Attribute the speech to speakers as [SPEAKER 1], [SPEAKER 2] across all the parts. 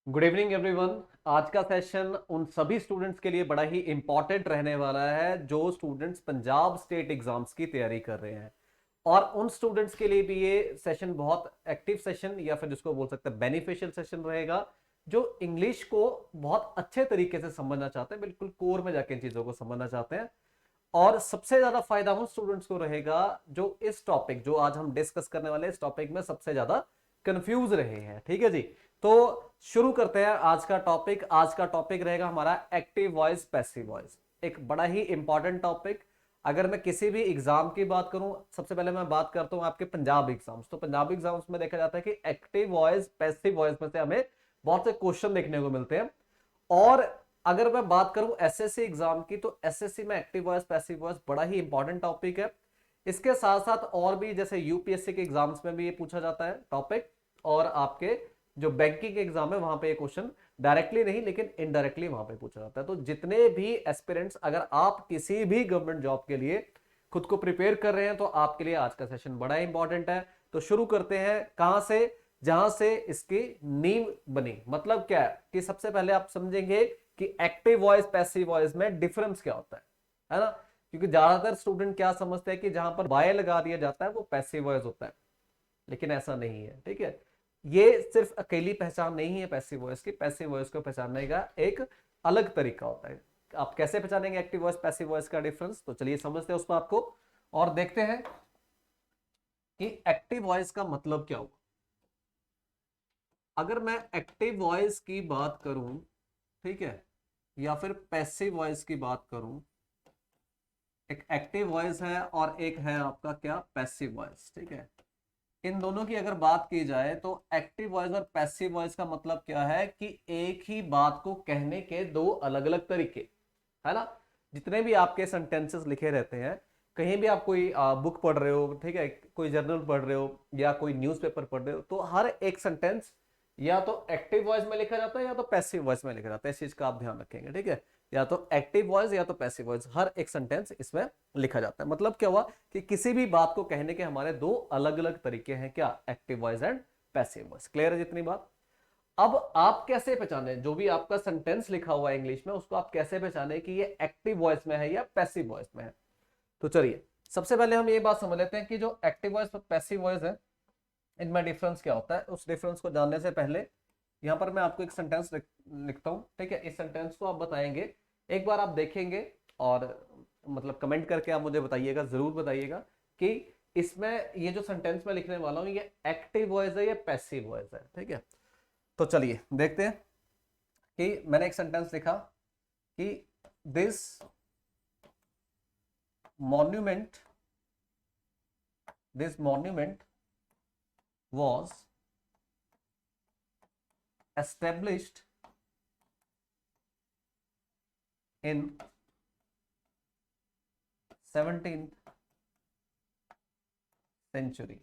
[SPEAKER 1] Good evening everyone. आज का session उन सभी स्टूडेंट्स के लिए बड़ा ही इंपॉर्टेंट रहने वाला है जो स्टूडेंट्स पंजाब स्टेट एग्जाम्स की तैयारी कर रहे हैं। और उन स्टूडेंट्स के लिए भी ये सेशन बहुत एक्टिव सेशन या फिर जिसको बोल सकते हैं बेनिफिशियल सेशन रहेगा, जो इंग्लिश को बहुत अच्छे तरीके से समझना चाहते हैं, बिल्कुल कोर में जाके इन चीजों को समझना चाहते हैं। और सबसे ज्यादा फायदा उन स्टूडेंट्स को रहेगा जो इस टॉपिक जो आज हम डिस्कस करने वाले इस टॉपिक में सबसे ज्यादा कंफ्यूज रहे हैं। ठीक है जी। तो शुरू करते हैं आज का टॉपिक। आज का टॉपिक रहेगा हमारा एक्टिव वॉइस पैसिव वॉइस, एक बड़ा ही इंपॉर्टेंट टॉपिक। अगर मैं किसी भी एग्जाम की बात करूं, सबसे पहले मैं बात करता हूं आपके पंजाब एग्जाम्स। तो पंजाब एग्जाम्स में देखा जाता है कि एक्टिव वॉइस पैसिव वॉइस में से हमें बहुत से क्वेश्चन देखने को मिलते हैं। और अगर मैं बात करूं एसएससी एग्जाम की, तो एसएससी में एक्टिव वॉइस पैसिव वॉइस बड़ा ही इंपॉर्टेंट टॉपिक है। इसके साथ साथ और भी जैसे यूपीएससी के एग्जाम्स में भी ये पूछा जाता है टॉपिक, और आपके जो बैंकिंग एग्जाम है वहां पे ये क्वेश्चन डायरेक्टली नहीं लेकिन इनडायरेक्टली वहां पे पूछा जाता है। तो जितने भी एस्पिरेंट्स, अगर आप किसी भी गवर्नमेंट जॉब के लिए खुद को प्रिपेयर कर रहे हैं, तो आपके लिए आज का सेशन बड़ा इंपॉर्टेंट है। तो शुरू करते हैं कहां से, जहां से इसकी नींव बनी। मतलब क्या है कि सबसे पहले आप समझेंगे कि एक्टिव वॉइस पैसिव वॉइस में डिफरेंस क्या होता है ना। क्योंकि ज्यादातर स्टूडेंट क्या समझते हैं कि जहां पर बाय लगा दिया जाता है वो पैसिव वॉइस होता है, लेकिन ऐसा नहीं है। ठीक है, ये सिर्फ अकेली पहचान नहीं है पैसिव वॉइस की। पैसिव वॉइस को पहचानने का एक अलग तरीका होता है। आप कैसे पहचानेंगे एक्टिव वॉइस पैसिव वॉइस का डिफरेंस, तो चलिए समझते हैं उस बात को और देखते हैं कि एक्टिव वॉइस का मतलब क्या हुआ। अगर मैं एक्टिव वॉइस की बात करूं, ठीक है, या फिर पैसिव वॉइस की बात करूं, एक एक्टिव वॉइस है और एक है आपका क्या, पैसिव वॉइस। ठीक है, इन दोनों की अगर बात की जाए तो एक्टिव वॉइस और पैसिव वॉइस का मतलब क्या है कि एक ही बात को कहने के दो अलग अलग तरीके, है ना। जितने भी आपके सेंटेंसेस लिखे रहते हैं, कहीं भी आप कोई बुक पढ़ रहे हो, ठीक है, कोई जर्नल पढ़ रहे हो या कोई न्यूज़पेपर पढ़ रहे हो, तो हर एक सेंटेंस या तो एक्टिव वॉइस में लिखा जाता है या तो पैसिव वॉइस में लिखा जाता है। इस चीज का आप ध्यान रखेंगे। ठीक है, या तो एक्टिव वॉइस या तो पैसिव वॉइस, हर एक सेंटेंस इसमें लिखा जाता है। मतलब क्या हुआ कि किसी भी बात को कहने के हमारे दो अलग अलग तरीके हैं, क्या, active voice and passive voice. Clear है जितनी बात। अब आप कैसे पहचाने जो भी आपका सेंटेंस लिखा हुआ है इंग्लिश में, उसको आप कैसे पहचाने कि ये एक्टिव वॉइस में है या पैसिव वॉइस में है। तो चलिए सबसे पहले हम ये बात समझ लेते हैं कि जो एक्टिव वॉइस और पैसिव वॉइस है, इनमें डिफरेंस क्या होता है। उस डिफरेंस को जानने से पहले यहां पर मैं आपको एक सेंटेंस लिखता हूं। ठीक है, इस सेंटेंस को आप बताएंगे, एक बार आप देखेंगे और मतलब कमेंट करके आप मुझे बताइएगा, जरूर बताइएगा कि इसमें ये जो सेंटेंस मैं लिखने वाला हूं ये एक्टिव वॉइस है या पैसिव वॉइस है। ठीक है, तो चलिए देखते हैं कि मैंने एक सेंटेंस लिखा कि this monument this monument was established in 17th century।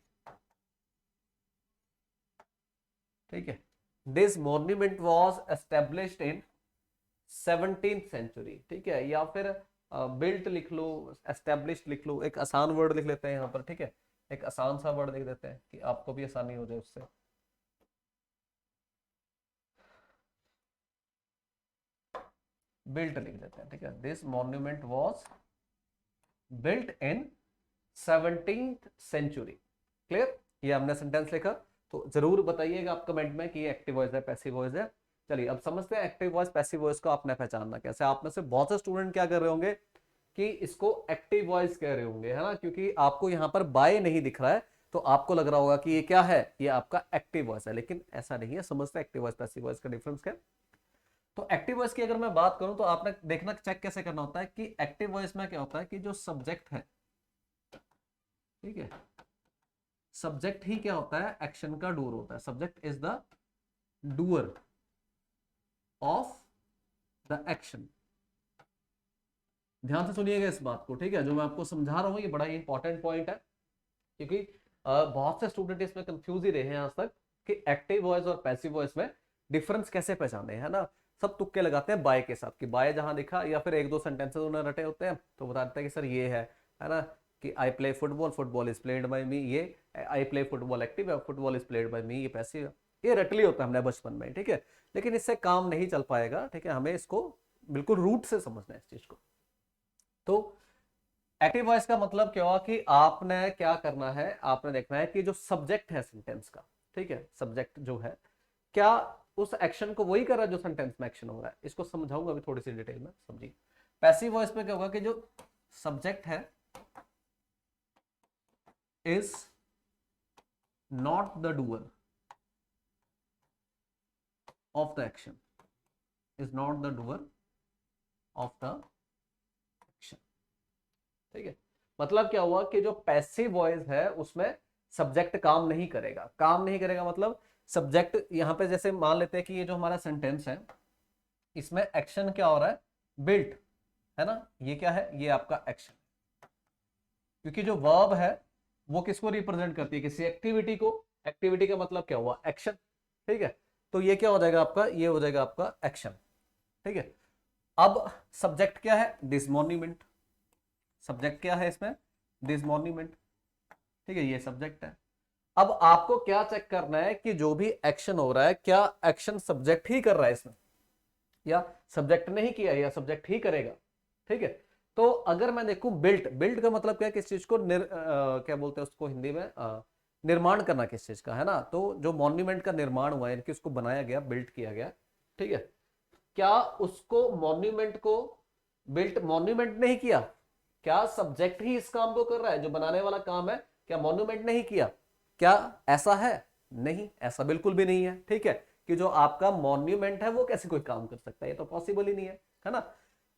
[SPEAKER 1] ठीक है, this monument was established in 17th century. ठीक है, या फिर बिल्ट लिख लो, एस्टेब्लिश्ड लिख लो, एक आसान वर्ड लिख लेते हैं यहाँ पर। ठीक है, एक आसान सा वर्ड लिख देते हैं कि आपको भी आसानी हो जाए उससे। बिल्ट लिख देते हैं। ठीक है, this monument was built in 17th century. Clear, ये हमने सेंटेंस लिखा। तो जरूर बताइएगा आप कमेंट में कि ये एक्टिव वॉइस है पैसिव वॉइस है। चलिए अब समझते हैं एक्टिव वॉइस पैसिव वॉइस को आपने पहचानना कैसे। आप में से बहुत से स्टूडेंट क्या कर रहे होंगे कि इसको एक्टिव वॉइस कह रहे होंगे, है ना, क्योंकि आपको यहाँ पर बाय नहीं दिख रहा है, तो आपको लग रहा होगा कि ये क्या है, ये आपका एक्टिव वॉइस है, लेकिन ऐसा नहीं है। समझते हैं एक्टिव वॉइस पैसिव वॉइस का डिफरेंस क्या है। तो एक्टिव वॉइस की अगर मैं बात करूं, तो आपने देखना चेक कैसे करना होता है कि एक्टिव वॉइस में क्या होता है कि जो सब्जेक्ट है, ठीक है, सब्जेक्ट ही क्या होता है, एक्शन का डूअर होता है। Subject is the doer of the action. ध्यान से सुनिएगा इस बात को। ठीक है, जो मैं आपको समझा रहा हूं ये बड़ा ही इंपॉर्टेंट पॉइंट है, क्योंकि बहुत से स्टूडेंट इसमें कंफ्यूज ही रहे हैं आज तक कि एक्टिव वॉइस और पैसिव वॉइस में डिफरेंस कैसे पहचाने, है ना। सब तुक्के लगाते हैं बाय के साथ कि बाय जहां दिखा, या फिर एक दो सेंटेंसेस उन्होंने रटे होते हैं तो बता देते हैं कि सर ये है ना, कि I play football, football is played by me, ये आई प्ले फुटबॉल एक्टिव है, football is played by me, ये पैसिव है। ये रट लिया होता है हमने बचपन में, ठीक है, लेकिन इससे काम नहीं चल पाएगा, ठीक है, हमें इसको बिल्कुल रूट से समझना है इस चीज को। तो एक्टिव वॉइस का मतलब क्या हुआ कि आपने क्या करना है, आपने देखना है कि जो सब्जेक्ट है सेंटेंस का, ठीक है, सब्जेक्ट जो है क्या उस एक्शन को वही कर रहा है जो सेंटेंस में एक्शन हो रहा है। इसको समझाऊंगा अभी थोड़ी सी डिटेल में, समझिए। पैसिव वॉइस में क्या होगा कि जो सब्जेक्ट है is not the doer of the action, is not the doer of the action, ठीक है। मतलब क्या हुआ कि जो पैसिव वॉइस है उसमें सब्जेक्ट काम नहीं करेगा। काम नहीं करेगा मतलब सब्जेक्ट यहां पे जैसे मान लेते हैं कि ये जो हमारा सेंटेंस है इसमें एक्शन क्या हो रहा है, बिल्ट, है ना, ये क्या है, ये आपका एक्शन, क्योंकि जो वर्ब है वो किसको रिप्रेजेंट करती है, किसी एक्टिविटी को। एक्टिविटी का मतलब क्या हुआ, एक्शन, ठीक है। तो ये क्या हो जाएगा आपका, ये हो जाएगा आपका एक्शन, ठीक है। अब सब्जेक्ट क्या है, दिस मॉन्यूमेंट, सब्जेक्ट क्या है इसमें, दिस मॉन्यूमेंट, ठीक है, ये सब्जेक्ट है। अब आपको क्या चेक करना है कि जो भी एक्शन हो रहा है क्या एक्शन सब्जेक्ट ही कर रहा है इसमें, या सब्जेक्ट ने ही किया, या सब्जेक्ट ही करेगा, ठीक है। तो अगर मैं देखूं बिल्ट, बिल्ट का मतलब क्या है, किस चीज को क्या बोलते हैं उसको हिंदी में, निर्माण करना किस चीज का, है ना। तो जो मॉन्यूमेंट का निर्माण हुआ है, उसको बनाया गया, बिल्ट किया गया, ठीक है। क्या उसको मॉन्यूमेंट को बिल्ट मॉन्यूमेंट ने ही किया, क्या सब्जेक्ट ही इस काम को कर रहा है, जो बनाने वाला काम है क्या मॉन्यूमेंट ने ही किया, क्या ऐसा है, नहीं, ऐसा बिल्कुल भी नहीं है, ठीक है। कि जो आपका मॉन्यूमेंट है वो कैसे कोई काम कर सकता है, ये तो पॉसिबल ही नहीं है ना।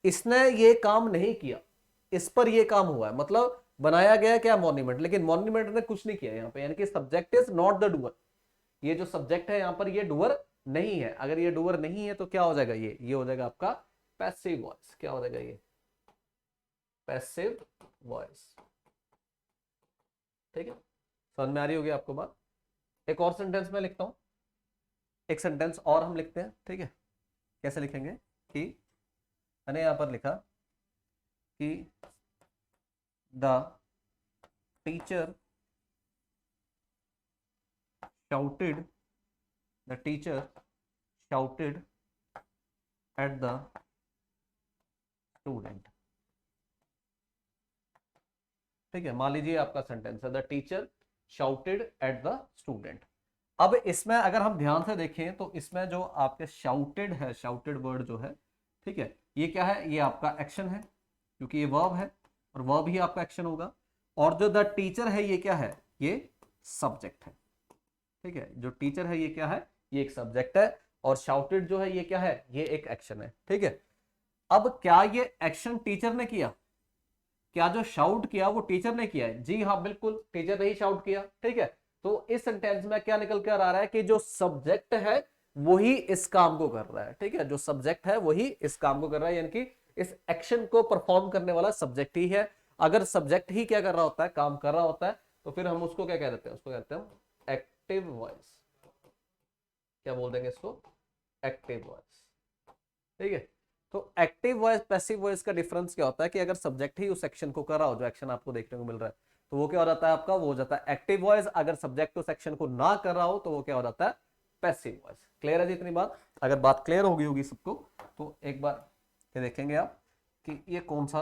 [SPEAKER 1] इसने ये काम नहीं किया, इस पर ये काम हुआ है, मतलब बनाया गया क्या मॉन्यूमेंट, लेकिन मॉन्यूमेंट ने कुछ नहीं किया यहाँ पे, यानी कि subject is not the doer. ये जो सब्जेक्ट है यहाँ पर ये डूअर नहीं है। अगर ये डूअर नहीं है तो क्या हो जाएगा, ये हो जाएगा आपका पैसिव वॉइस। क्या हो जाएगा ये, पैसिव वॉइस, ठीक है। समझ में आ रही होगी आपको बात। एक और सेंटेंस में लिखता हूं, एक सेंटेंस और हम लिखते हैं, ठीक है। कैसे लिखेंगे कि मैंने यहां पर लिखा कि the teacher shouted, the teacher shouted at the student, ठीक है। मान लीजिए आपका सेंटेंस है the teacher shouted at the student. अब इसमें अगर हम ध्यान से देखें तो इसमें जो आपके शाउटेड है, शाउटेड वर्ड जो है, ठीक है, ये क्या है, ये आपका एक्शन है, क्योंकि ये वर्ब है और वर्ब ही आपका एक्शन होगा। और जो द टीचर है ये क्या है, ये सब्जेक्ट है, ठीक है। जो टीचर है ये क्या है, ये एक सब्जेक्ट है, और शाउटेड जो है ये क्या है, ये एक एक्शन है, ठीक है। अब क्या ये एक्शन टीचर ने किया, क्या जो शाउट किया वो टीचर ने किया है, जी हाँ बिल्कुल, टीचर ने ही शाउट किया, ठीक है। तो इस सेंटेंस में क्या निकल कर आ रहा है कि जो सब्जेक्ट है वही इस काम को कर रहा है, ठीक है। जो सब्जेक्ट है वही इस काम को कर रहा है, यानी कि इस एक्शन को परफॉर्म करने वाला सब्जेक्ट ही है। अगर सब्जेक्ट ही क्या कर रहा होता है, काम कर रहा होता है, तो फिर हम उसको क्या कह देते हैं, उसको कहते हैं एक्टिव वॉइस। क्या बोल देंगे इसको, एक्टिव वॉइस, ठीक है। तो एक्टिव वॉइस पैसिव वॉइस का डिफरेंस क्या होता है कि अगर सब्जेक्ट ही उस एक्शन को कर रहा हो, जो एक्शन आपको देखने को मिल रहा है, तो वो क्या हो जाता है आपका, वो हो जाता है एक्टिव वॉइस। अगर सब्जेक्ट उस एक्शन को ना कर रहा हो तो वो क्या हो जाता है, पैसिव वॉइस। क्लियर है जी इतनी बात। अगर बात क्लियर होगी सबको तो एक बार क्या देखेंगे आप कि ये कौन सा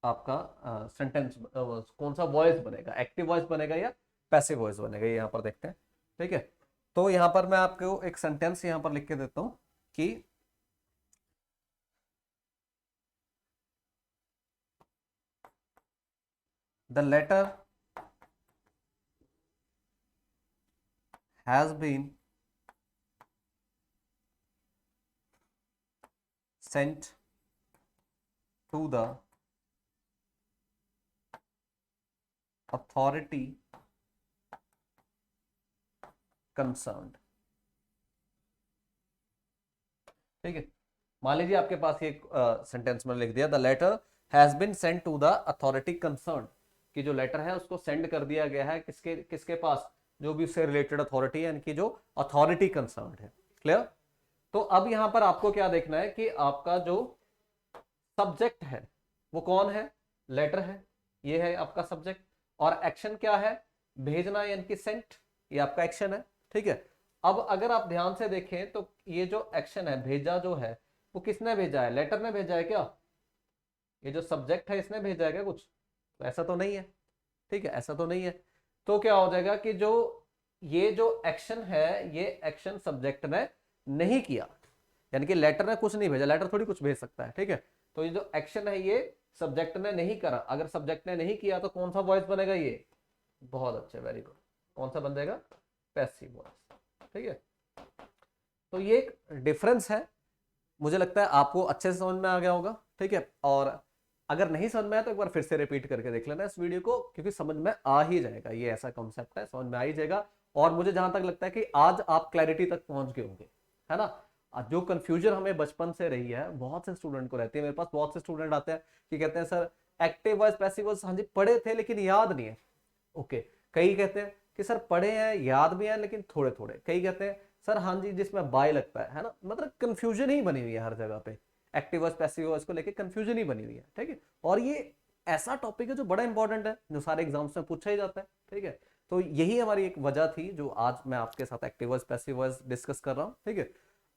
[SPEAKER 1] आपका सेंटेंस, कौन सा वॉइस बनेगा, एक्टिव वॉइस बनेगा या पैसिव वॉइस बनेगा, ये यहाँ पर देखते हैं, ठीक है। तो यहाँ पर मैं आपको एक सेंटेंस यहाँ पर लिख के देता हूं कि the letter has been sent to the authority concerned, ठीक है। मान लीजिए आपके पास ये सेंटेंस में लिख दिया the letter has been sent to the authority concern, कि जो लेटर है उसको सेंड कर दिया गया है किसके किसके पास, जो भी उससे रिलेटेड अथॉरिटी है, इनकी जो अथॉरिटी कंसर्न है। क्लियर। तो अब यहां पर आपको क्या देखना है कि आपका जो सब्जेक्ट है वो कौन है, लेटर है, ये है आपका सब्जेक्ट, और एक्शन क्या है, भेजना यानी कि सेंट, ये आपका एक्शन है, ठीक है। अब अगर आप ध्यान से देखें तो ये जो एक्शन है, भेजा जो है वो किसने भेजा है? लेटर ने भेजा है क्या? ये जो सब्जेक्ट है इसने भेजा है क्या कुछ? तो ऐसा तो नहीं है, ठीक है, ऐसा तो नहीं है। तो क्या हो जाएगा कि जो ये जो एक्शन है ये एक्शन सब्जेक्ट ने नहीं किया, यानी कि लेटर ने कुछ नहीं भेजा, लेटर थोड़ी कुछ भेज सकता है, ठीक है। तो ये जो एक्शन है ये सब्जेक्ट ने नहीं करा, अगर सब्जेक्ट ने नहीं किया तो कौन सा वॉइस बनेगा? ये, बहुत अच्छे, वेरी गुड। कौन सा बन जाएगा? पैसिव वॉइस, ठीक है। तो ये एक डिफरेंस है, मुझे लगता है आपको अच्छे से समझ में आ गया होगा, ठीक है। और अगर नहीं समझ में आया तो एक बार फिर से रिपीट करके देख लेना इस वीडियो को, क्योंकि समझ में आ ही जाएगा, ये ऐसा कॉन्सेप्ट है, समझ में आ ही जाएगा। और मुझे जहां तक लगता है कि आज आप क्लैरिटी तक पहुंच गए होंगे, है ना। जो कंफ्यूजन हमें बचपन से रही है, बहुत से स्टूडेंट को रहती है, मेरे पास बहुत से स्टूडेंट आते हैं कि कहते हैं sir active voice passive voice हाँ जी पढ़े थे लेकिन याद नहीं है। ओके, कई कहते हैं कि सर पढ़े हैं याद भी है लेकिन थोड़े थोड़े, कई कहते हैं सर हाँ जी जिसमें बाय लगता है ना। मतलब कंफ्यूजन ही बनी हुई है हर जगह पे, एक्टिव वॉइस पैसिव वॉइस को लेके कंफ्यूजन ही बनी हुई है, ठीक है। और ये ऐसा टॉपिक है जो बड़ा इंपॉर्टेंट है, जो सारे एग्जाम्स में पूछा ही जाता है, ठीक है। तो यही हमारी एक वजह थी जो आज मैं आपके साथ active voice passive voice discuss कर रहा हूँ, ठीक है।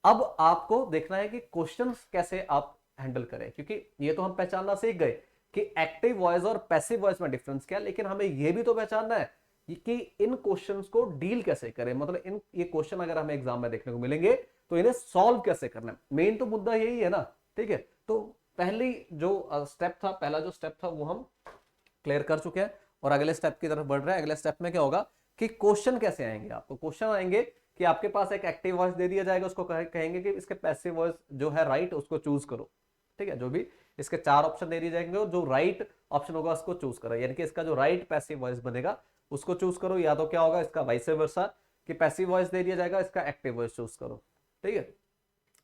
[SPEAKER 1] अब आपको देखना है कि क्वेश्चंस कैसे आप हैंडल करें, क्योंकि ये तो हम पहचानना सीख गए कि एक्टिव वॉइस और पैसिव वॉइस में डिफरेंस क्या है, लेकिन हमें ये भी तो पहचानना है कि इन क्वेश्चंस को डील कैसे करें। मतलब इन ये क्वेश्चन अगर हमें एग्जाम में देखने को मिलेंगे तो इन्हें सॉल्व कैसे करना है, मेन तो मुद्दा यही है ना, ठीक है। तो पहली जो स्टेप था, पहला जो स्टेप था वो हम क्लियर कर चुके हैं और अगले स्टेप की तरफ बढ़ रहे हैं। अगले स्टेप में क्या होगा कि क्वेश्चन कैसे आएंगे, आपको क्वेश्चन आएंगे कि आपके पास एक एक्टिव वॉइस दे दिया जाएगा, उसको कहेंगे कि इसके पैसिव वॉइस जो है राइट उसको चूज करो, ठीक है। जो भी इसके 4 ऑप्शन दे दिए जाएंगे और जो राइट ऑप्शन होगा उसको चूज करो, यानी कि इसका जो राइट पैसिव वॉइस बनेगा उसको चूज करो। या तो क्या होगा इसका वाइस वर्सा कि पैसिव वॉइस दे दिया जाएगा, इसका एक्टिव वॉइस चूज करो, ठीक है।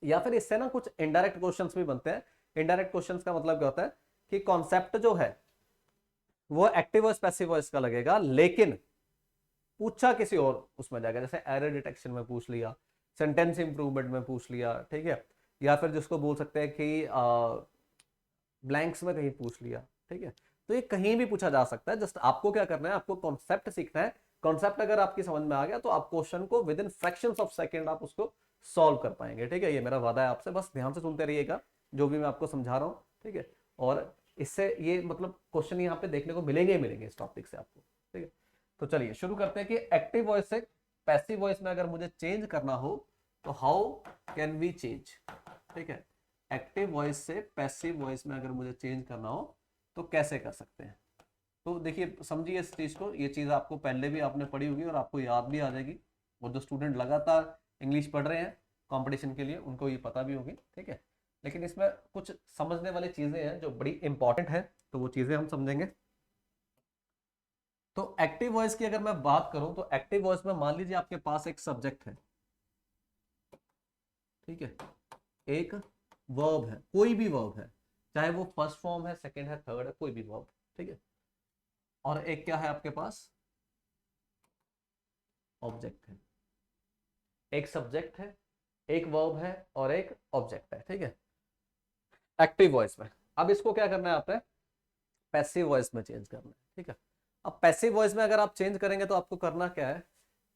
[SPEAKER 1] या फिर इससे ना कुछ इनडायरेक्ट क्वेश्चंस भी बनते हैं। इनडायरेक्ट क्वेश्चंस का मतलब क्या होता है कि कॉन्सेप्ट जो है वो एक्टिव वॉइस पैसिव वॉइस का लगेगा, लेकिन पूछा किसी और उसमें जाएगा, जैसे एरर डिटेक्शन में पूछ लिया, सेंटेंस इंप्रूवमेंट में पूछ लिया, ठीक है। या फिर जिसको बोल सकते हैं कि ब्लैंक्स में कहीं पूछ लिया, ठीक है। तो ये कहीं भी पूछा जा सकता है, जस्ट आपको क्या करना है, आपको कॉन्सेप्ट सीखना है। कॉन्सेप्ट अगर आपकी समझ में आ गया तो आप क्वेश्चन को with in fractions of second आप उसको सॉल्व कर पाएंगे, ठीक है। ये मेरा वादा है आपसे, बस ध्यान से सुनते रहिएगा जो भी मैं आपको समझा रहा हूँ, ठीक है। और इससे ये मतलब क्वेश्चन यहाँ पे देखने को मिलेंगे ही मिलेंगे इस टॉपिक से आपको, ठीक है। तो चलिए शुरू करते हैं कि एक्टिव वॉइस से पैसिव वॉइस में अगर मुझे चेंज करना हो तो हाउ कैन वी चेंज, ठीक है। एक्टिव वॉइस से पैसिव वॉइस में अगर मुझे चेंज करना हो तो कैसे कर सकते हैं। तो देखिए समझिए इस चीज को, ये चीज आपको पहले भी आपने पढ़ी होगी और आपको याद भी आ जाएगी, और जो स्टूडेंट लगातार इंग्लिश पढ़ रहे हैं कंपटीशन के लिए उनको ये पता भी होगी, ठीक है। लेकिन इसमें कुछ समझने वाली चीजें हैं जो बड़ी इंपॉर्टेंट है, तो वो चीजें हम समझेंगे। तो एक्टिव वॉइस की अगर मैं बात करूं तो एक्टिव वॉइस में मान लीजिए आपके पास एक सब्जेक्ट है, ठीक है, एक वर्ब है, कोई भी वर्ब है, चाहे वो फर्स्ट फॉर्म है, सेकंड है, थर्ड है, कोई भी वर्ब, ठीक है। और एक क्या है आपके पास? ऑब्जेक्ट है। एक सब्जेक्ट है, एक वर्ब है और एक ऑब्जेक्ट है, ठीक है, एक्टिव वॉइस में। अब इसको क्या करना है आपने? पैसिव वॉइस में चेंज करना है, ठीक है। अब पैसिव वॉइस में अगर आप चेंज करेंगे तो आपको करना क्या है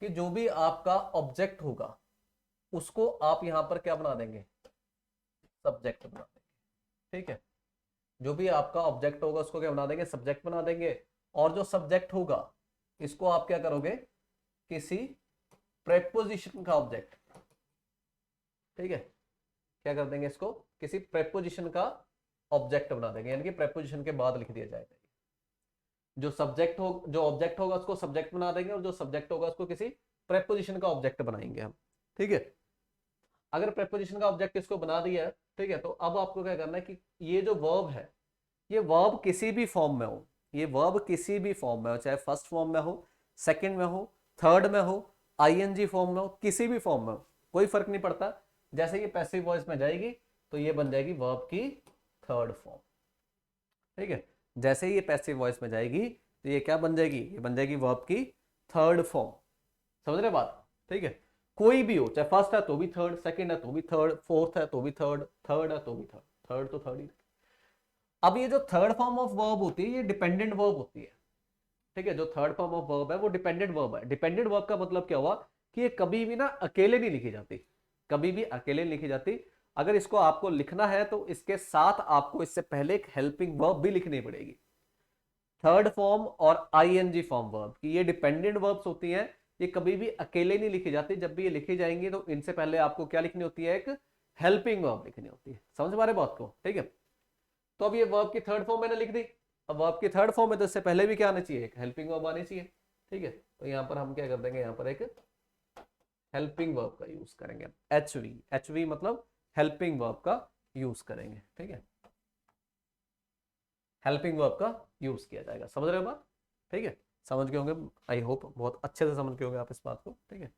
[SPEAKER 1] कि जो भी आपका ऑब्जेक्ट होगा उसको आप यहां पर क्या बना देंगे? सब्जेक्ट बना देंगे, ठीक है। जो भी आपका ऑब्जेक्ट होगा उसको क्या बना देंगे? सब्जेक्ट बना देंगे। और जो सब्जेक्ट होगा इसको आप क्या करोगे? किसी प्रेपोजिशन का ऑब्जेक्ट, ठीक है, क्या कर देंगे इसको? किसी प्रेपोजिशन का ऑब्जेक्ट बना देंगे, यानी कि प्रेपोजिशन के बाद लिख दिया जाएगा। जो सब्जेक्ट हो, जो ऑब्जेक्ट होगा उसको सब्जेक्ट बना देंगे और जो सब्जेक्ट होगा उसको किसी प्रेपोजिशन का ऑब्जेक्ट बनाएंगे हम, ठीक है। अगर प्रेपोजिशन का ऑब्जेक्ट इसको बना दिया है, ठीक है, तो अब आपको क्या करना है कि ये जो वर्ब है, ये वर्ब किसी भी फॉर्म में हो, ये वर्ब किसी भी फॉर्म में हो, चाहे फर्स्ट फॉर्म में हो, सेकंड में हो, थर्ड में हो, आईएनजी फॉर्म में हो, किसी भी फॉर्म में हो, कोई फर्क नहीं पड़ता। जैसे ये पैसिव वॉइस में जाएगी तो ये बन जाएगी वर्ब की थर्ड फॉर्म, ठीक है। जैसे ही ये पैसिव वॉइस में जाएगी तो ये क्या बन जाएगी? ये बन जाएगी वर्ब की थर्ड फॉर्म। समझ रहे बात? ठीक है, कोई भी हो, चाहे फर्स्ट है तो भी थर्ड, सेकंड है तो भी थर्ड, फोर्थ है तो भी थर्ड, थर्ड है तो भी थर्ड, थर्ड तो थर्ड ही। अब ये जो थर्ड फॉर्म ऑफ वर्ब होती है ये डिपेंडेंट वर्ब होती है, ठीक है। जो थर्ड फॉर्म ऑफ वर्ब है वो डिपेंडेंट वर्ब है। डिपेंडेंट वर्ब का मतलब क्या हुआ कि ये कभी भी ना अकेले नहीं लिखी जाती, कभी भी अकेले नहीं लिखी जाती। अगर इसको आपको लिखना है तो इसके साथ आपको इससे पहले एक हेल्पिंग वर्ब भी लिखनी पड़ेगी। थर्ड फॉर्म और आईएनजी फॉर्म वर्ब की ये डिपेंडेंट वर्ब्स होती हैं, ये कभी भी अकेले नहीं लिखी जाती। जब भी ये लिखी जाएंगी तो इनसे पहले आपको क्या लिखनी होती है, एक हेल्पिंग वर्ब लिखनी होती है। समझ पा रहे बात को, ठीक है। तो अब ये वर्ब की थर्ड फॉर्म मैंने लिख दी। अब वर्ब की थर्ड फॉर्म में तो इससे पहले भी क्या आना चाहिए, एक हेल्पिंग वर्ब आनी चाहिए, ठीक है। तो यहां पर हम क्या कर देंगे, यहां पर एक हेल्पिंग वर्ब का यूज करेंगे, एचवी। एचवी मतलब हेल्पिंग वर्ब का यूज करेंगे, ठीक है। हेल्पिंग वर्ब का यूज किया जाएगा। समझ रहे हो बात, ठीक है। समझ गए होंगे, आई होप बहुत अच्छे से समझ गए होंगे आप इस बात को, ठीक है।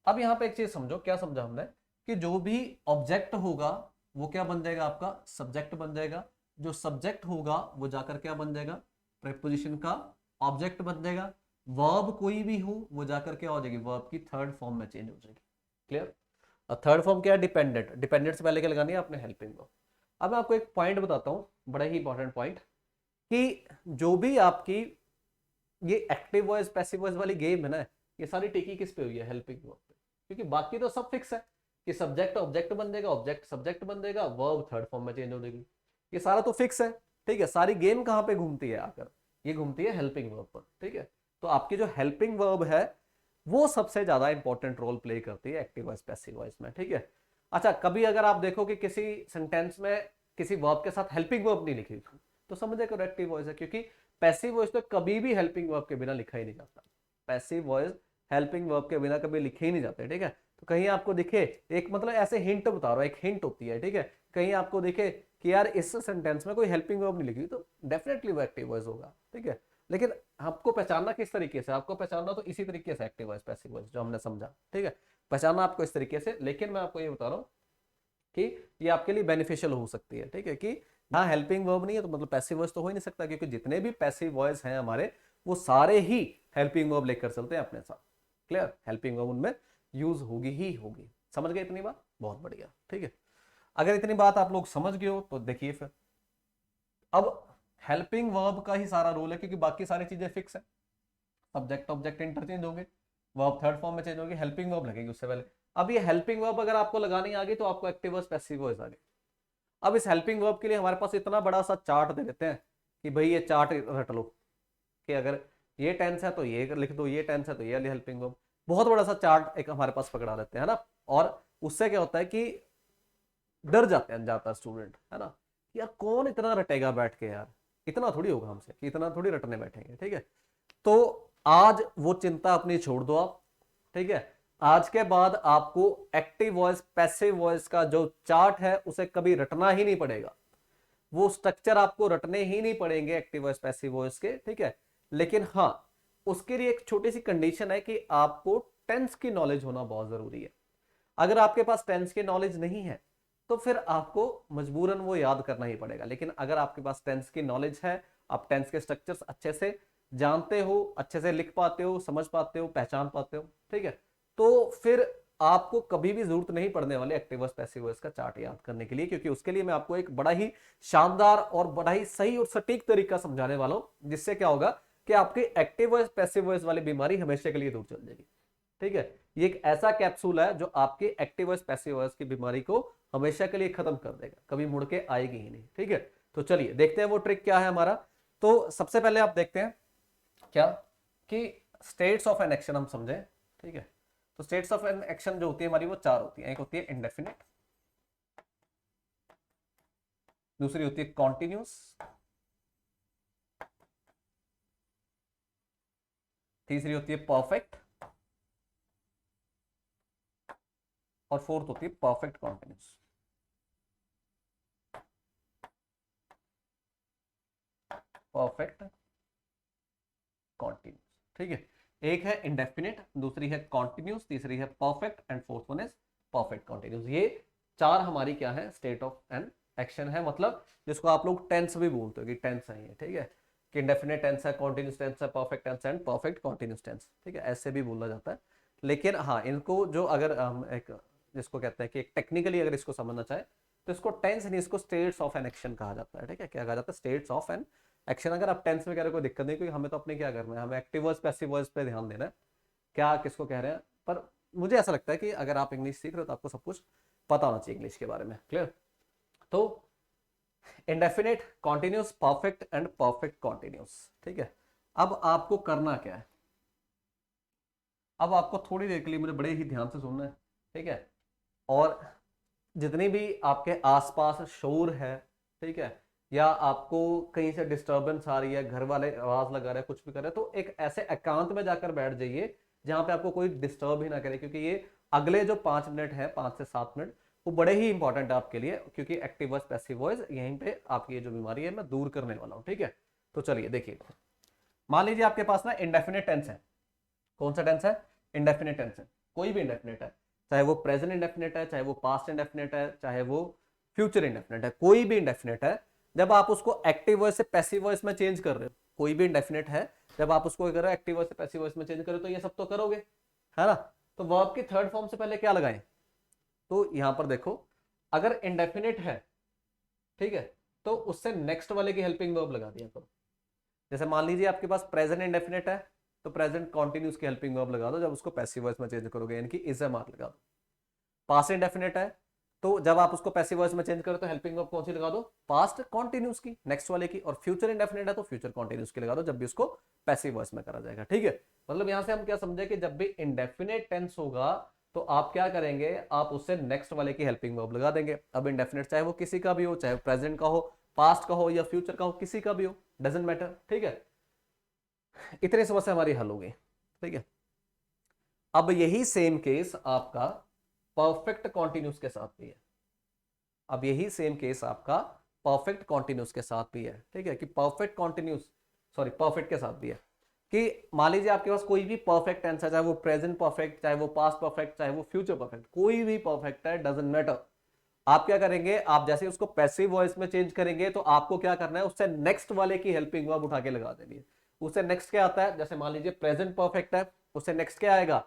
[SPEAKER 1] अब यहाँ पे एक चीज समझो, क्या समझा हमने, कि जो भी ऑब्जेक्ट होगा वो क्या बन जाएगा, आपका सब्जेक्ट बन जाएगा। जो सब्जेक्ट होगा वो जाकर क्या बन जाएगा, प्रीपोजिशन का ऑब्जेक्ट बन जाएगा। वर्ब कोई भी हो वो जाकर क्या हो जाएगी, वर्ब की थर्ड फॉर्म में चेंज हो जाएगी। क्लियर। और थर्ड फॉर्म क्या है, डिपेंडेंट। डिपेंडेंट से पहले क्या लगानी है आपने, हेल्पिंग वर्ब। अब मैं आपको एक पॉइंट बताता हूं, बड़ा ही इंपॉर्टेंट पॉइंट, कि जो भी आपकी ये एक्टिव वॉइस पैसिव वॉइस वाली गेम है ना, ये सारी टिकी किस पे हुई है, हेल्पिंग वर्ब पे। क्योंकि बाकी तो सब फिक्स है कि सब्जेक्ट ऑब्जेक्ट बन जाएगा, ऑब्जेक्ट सब्जेक्ट बन जाएगा, वर्ब थर्ड फॉर्म में चेंज हो जाएगी। ये सारा तो फिक्स है, ठीक है। सारी गेम कहां पे घूमती है आकर, ये घूमती है हेल्पिंग वर्ब पर, ठीक है। तो आपकी जो हेल्पिंग वर्ब है वो सबसे ज्यादा इंपॉर्टेंट रोल प्ले करती है एक्टिव वॉइस पैसिव वॉइस में, ठीक है। अच्छा, कभी अगर आप देखो कि किसी सेंटेंस में किसी वर्ब के साथ हेल्पिंग वर्ब नहीं लिखी तो समझे करो एक्टिव वॉइस है, क्योंकि पैसिव वॉइस तो कभी भी हेल्पिंग वर्ब के बिना लिखा ही नहीं जाता। पैसिव वॉइस हेल्पिंग वर्ब के बिना कभी लिखे ही नहीं जाते, ठीक है। तो कहीं आपको दिखे, एक मतलब ऐसे हिंट बता रहा हूं, एक हिंट होती है, ठीक है। कहीं आपको दिखे कि यार इस सेंटेंस में कोई हेल्पिंग वर्ब नहीं लिखी तो डेफिनेटली वो एक्टिव वॉइस होगा, ठीक है। लेकिन आपको पहचानना किस तरीके से, आपको पहचानना तो इसी तरीके से एक्टिव वॉइस पैसिव वॉइस जो हमने समझा, ठीक है। पहचानना आपको इस तरीके से, लेकिन मैं आपको ये बता रहा हूँ कि ये आपके लिए बेनिफिशियल हो सकती है, ठीक है। कि हाँ हेल्पिंग वर्ब नहीं है तो मतलब पैसिव वॉइस तो हो ही नहीं सकता, क्योंकि जितने भी पैसिव वॉइस हैं हमारे वो सारे ही हेल्पिंग वर्ब लेकर चलते हैं अपने साथ। क्लियर, हेल्पिंग वर्ब उनमें यूज होगी ही होगी। समझ गए इतनी बात, बहुत बढ़िया, ठीक है। अगर इतनी बात आप लोग समझ गए हो तो देखिए फिर अब हेल्पिंग वर्ब का ही सारा रोल है, क्योंकि बाकी सारी चीजें फिक्स है। सब्जेक्ट ऑब्जेक्ट इंटरचेंज होंगे, वर्ब थर्ड फॉर्म में चेंज होगी, हेल्पिंग वर्ब लगेगी उससे पहले। अब ये हेल्पिंग वर्ब अगर आपको लगानी आ गई तो आपको एक्टिव वॉइस पैसिव वॉइस आ गई। अब इस हेल्पिंग वर्ब के लिए हमारे पास इतना बड़ा सा चार्ट दे देते हैं कि भाई ये चार्ट रट लो, कि अगर ये टेंस है तो ये लिख दो, ये टेंस है तो ये हेल्पिंग वर्ब। बहुत बड़ा सा चार्ट एक हमारे पास पकड़ा देते हैं ना। और उससे क्या होता है कि डर जाते हैं ज्यादातर स्टूडेंट, है ना, कि यार कौन इतना रटेगा बैठ के, यार इतना थोड़ी होगा हमसे कि इतना थोड़ी रटने बैठेंगे, ठीक है। तो आज वो चिंता अपनी छोड़ दो आप, ठीक है। आज के बाद आपको एक्टिव वॉइस पैसिव वॉइस का जो चार्ट है उसे कभी रटना ही नहीं पड़ेगा। वो स्ट्रक्चर आपको रटने ही नहीं पड़ेंगे एक्टिव वॉइस पैसिव वॉइस के, ठीक है। लेकिन हाँ, उसके लिए एक छोटी सी कंडीशन है कि आपको टेंस की नॉलेज होना बहुत जरूरी है। अगर आपके पास टेंस की नॉलेज नहीं है तो फिर आपको मजबूरन वो याद करना ही पड़ेगा। लेकिन अगर आपके पास टेंस की नॉलेज है, आप टेंस के स्ट्रक्चर्स अच्छे से जानते हो, अच्छे से लिख पाते हो, समझ पाते हो, पहचान पाते हो, ठीक है, तो फिर आपको कभी भी जरूरत नहीं पड़ने वाली एक्टिव वॉइस पैसिव वॉइस का चार्ट याद करने के लिए, क्योंकि उसके लिए मैं आपको एक बड़ा ही शानदार और बड़ा ही सही और सटीक तरीका समझाने वाला हूं, जिससे क्या होगा कि आपकी एक्टिव वॉइस पैसिव वॉइस वाली बीमारी हमेशा के लिए दूर चल जाएगी, ठीक है। ये एक ऐसा कैप्सूल है जो आपकी एक्टिव वॉइस पैसिव वॉइस की बीमारी को हमेशा के लिए खत्म कर देगा, कभी मुड़ के आएगी ही नहीं, ठीक है। तो चलिए देखते हैं वो ट्रिक क्या है हमारा। तो सबसे पहले आप देखते हैं क्या, कि स्टेट्स ऑफ एन एक्शन हम समझें, ठीक है। तो स्टेट्स ऑफ एन एक्शन जो होती है हमारी वो चार होती है। एक होती है इंडेफिनिट, दूसरी होती है कॉन्टिन्यूस, तीसरी होती है परफेक्ट, और फोर्थ होती है परफेक्ट कॉन्टिन्यूस। परफेक्ट कॉन्टिन्यूस, ठीक है। एक है इंडेफिनिट, दूसरी है कॉन्टिन्यूस, तीसरी है perfect, and fourth one is perfect continuous. ये चार हमारी क्या है, स्टेट ऑफ एन एक्शन है। मतलब जिसको आप लोग टेंस भी बोलते हो कि टेंस है ये, ठीक है, कि इंडेफिनिट टेंस है, कॉन्टिन्यूस टेंस है, perfect tense and perfect continuous tense, ठीक है, ऐसे भी बोला जाता है। लेकिन हाँ, इनको जो अगर हम एक जिसको कहते हैं कि एक टेक्निकली अगर इसको समझना चाहे तो इसको टेंस नहीं, इसको स्टेट्स ऑफ एन एक्शन कहा जाता है, ठीक है। क्या कहा जाता है, स्टेट्स ऑफ एन एक्शन। अगर आप टेंस में कह रहे हो कोई दिक्कत नहीं, क्योंकि हमें तो अपने क्या करना है, हमें एक्टिव वॉइस पैसिव वॉइस पे ध्यान देना है, क्या किसको कह रहे हैं। पर मुझे ऐसा लगता है कि अगर आप इंग्लिश सीख रहे हो तो आपको सब कुछ पता होना चाहिए इंग्लिश के बारे में। क्लियर? तो indefinite, continuous, perfect and perfect continuous. ठीक है, अब आपको करना क्या है, अब आपको थोड़ी देर के लिए मुझे बड़े ही ध्यान से सुनना है। ठीक है, और जितनी भी आपके आसपास शोर है, ठीक है, या आपको कहीं से डिस्टरबेंस आ रही है, घर वाले आवाज लगा रहे हैं, कुछ भी कर रहे हैं, तो एक ऐसे एकांत में जाकर बैठ जाइए जहां पे आपको कोई डिस्टर्ब ही ना करे, क्योंकि ये अगले जो 5 मिनट है, 5 से 7 मिनट, वो बड़े ही इंपॉर्टेंट है आपके लिए, क्योंकि एक्टिव वॉइस पैसिव वॉइस यहीं पे आपकी ये जो बीमारी है मैं दूर करने वाला हूं। ठीक है, तो चलिए देखिए, मान लीजिए आपके पास ना इंडेफिनिट टेंस है। कौन सा टेंस है? इंडेफिनिट टेंस है, कोई भी इंडेफिनिट है, चाहे वो प्रेजेंट इंडेफिनिट है, चाहे वो पास्ट इंडेफिनिट है, चाहे वो फ्यूचर इंडेफिनिट है, कोई भी इंडेफिनिट है। जब आप उसको एक्टिव वॉइस से पैसिव वॉइस में चेंज कर रहे हो, कोई भी इंडेफिनिट है, जब आप उसको करो एक्टिव वॉइस से पैसिव वॉइस में चेंज करो, तो ये सब तो करोगे, है ना? तो वर्ब की थर्ड फॉर्म से पहले क्या लगाएं? तो यहां पर देखो, अगर इंडेफिनिट है, ठीक है, तो उससे नेक्स्ट वाले की हेल्पिंग वर्ब लगा दिया करो। जैसे मान लीजिए आपके पास प्रेजेंट इंडेफिनिट है, तो प्रेजेंट कॉन्टिन्यूस की हेल्पिंग वर्ब लगा दो जब उसको पैसिव वॉइस में चेंज करोगे, यानी कि इज एम आर लगा दो। पास्ट इंडेफिनिट है, तो जब आप उसको पैसिव वॉइस में चेंज करो तो हेल्पिंग वर्ब कौन सी लगा दो? पास्ट कॉन्टिन्यूस की, नेक्स्ट वाले की। और फ्यूचर इंडेफिनिट है तो फ्यूचर कॉन्टिन्यूस की लगा दो जब भी उसको पैसिव वॉइस में करा जाएगा। ठीक है, मतलब यहां से हम क्या समझे कि जब भी इंडेफिनिट टेंस होगा तो आप क्या करेंगे, आप उससे नेक्स्ट वाले की हेल्पिंग वर्ब लगा देंगे। अब इंडेफिनिट चाहे वो किसी का भी हो, चाहे प्रेजेंट का हो, पास्ट का हो या फ्यूचर का हो, किसी का भी हो, डजेंट मैटर। ठीक है, इतनी समस्या हमारी हल हो गई। ठीक है, अब यही सेम केस आपका परफेक्ट कॉन्टिन्यूस के साथ भी है। अब यही सेम केस आपका परफेक्ट कॉन्टिन्यूस के साथ भी है। ठीक है, कि परफेक्ट कॉन्टिन्यूस, सॉरी परफेक्ट के साथ भी है, कि मान लीजिए आपके पास कोई भी परफेक्ट टेंस है, चाहे वो प्रेजेंट परफेक्ट, चाहे वो पास्ट परफेक्ट, चाहे वो फ्यूचर परफेक्ट, कोई भी परफेक्ट है, डजंट मैटर। आप क्या करेंगे, आप जैसे उसको पैसिव वॉइस में चेंज करेंगे तो आपको क्या करना है, उससे नेक्स्ट वाले की हेल्पिंग वर्ब उठा के लगा देनी है। उससे नेक्स्ट क्या आता है, जैसे मान लीजिए प्रेजेंट परफेक्ट है, उससे नेक्स्ट क्या आएगा?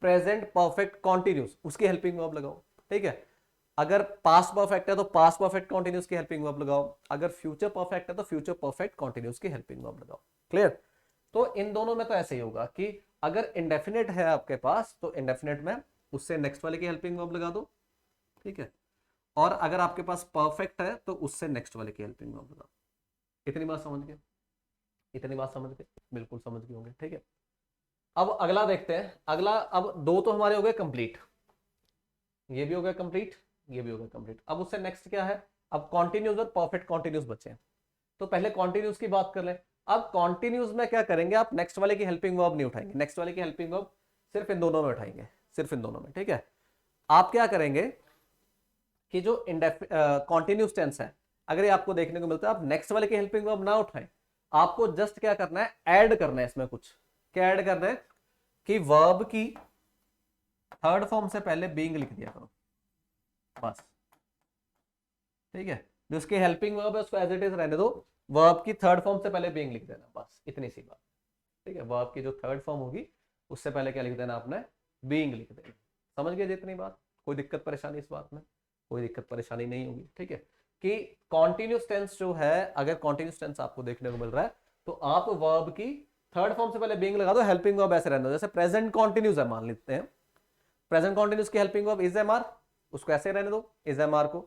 [SPEAKER 1] प्रेजेंट परफेक्ट कॉन्टिन्यूस, उसकी हेल्पिंग वर्ब लगाओ। ठीक है, अगर पास्ट परफेक्ट है तो पास्ट परफेक्ट कॉन्टिन्यूस की हेल्पिंग वर्ब लगाओ, अगर फ्यूचर परफेक्ट है तो फ्यूचर परफेक्ट कॉन्टिन्यूस की हेल्पिंग वर्ब लगाओ। क्लियर? तो इन दोनों में तो ऐसे ही होगा कि अगर इंडेफिनिट है आपके पास तो इंडेफिनिट में उससे नेक्स्ट वाले की हेल्पिंग वर्ब लगा दो। ठीक है, और अगर आपके पास परफेक्ट है तो उससे नेक्स्ट वाले की हेल्पिंग वर्ब लगाओ। इतनी बात समझ गए? इतनी बात समझ गए? बिल्कुल समझ गए होंगे। ठीक है, अब अगला देखते हैं। अगला, अब दो तो हमारे हो गए कंप्लीट, ये भी हो गया कंप्लीट, ये भी हो गया कंप्लीट। अब उससे नेक्स्ट क्या है? अब कॉन्टिन्यूस और परफेक्ट कॉन्टिन्यूस बचे हैं। तो पहले कॉन्टिन्यूस की बात कर ले। अब कॉन्टिन्यूस में क्या करेंगे, आप नेक्स्ट वाले की हेल्पिंग वर्ब नहीं उठाएंगे, नेक्स्ट वाले की हेल्पिंग वर्ब सिर्फ इन दोनों में उठाएंगे, सिर्फ इन दोनों में। ठीक है, आप क्या करेंगे कि जो कॉन्टिन्यूस टेंस है, अगर ये आपको देखने को मिलता है, आप नेक्स्ट वाले की हेल्पिंग वर्ब ना उठाएं, आपको जस्ट क्या करना है, ऐड करना है इसमें कुछ। क्या ऐड करना है कि वर्ब की थर्ड फॉर्म से पहले बीइंग लिख दिया करो, बस। ठीक है, जो उसकी हेल्पिंग वर्ब है उसको एज इट इज रहने दो, वर्ब की थर्ड फॉर्म से पहले बीइंग लिख देना, बस इतनी सी बात। ठीक है, वर्ब की जो थर्ड फॉर्म होगी उससे पहले क्या लिख देना आपने? बीइंग लिख देना। समझ गए जितनी बात? कोई दिक्कत परेशानी इस बात में? कोई दिक्कत परेशानी नहीं होगी। ठीक है, कि कॉन्टिन्यूस टेंस जो है, अगर कॉन्टिन्यूस टेंस आपको देखने को मिल रहा है तो आप वर्ब की थर्ड फॉर्म से पहले बीइंग लगा दो, हेल्पिंग वर्ब ऐसे रहने दो। जैसे प्रेजेंट कॉन्टिन्यूस है, मान लेते हैं प्रेजेंट कॉन्टिन्यूस की helping verb is am are, उसको ऐसे रहने दो इज एम आर को,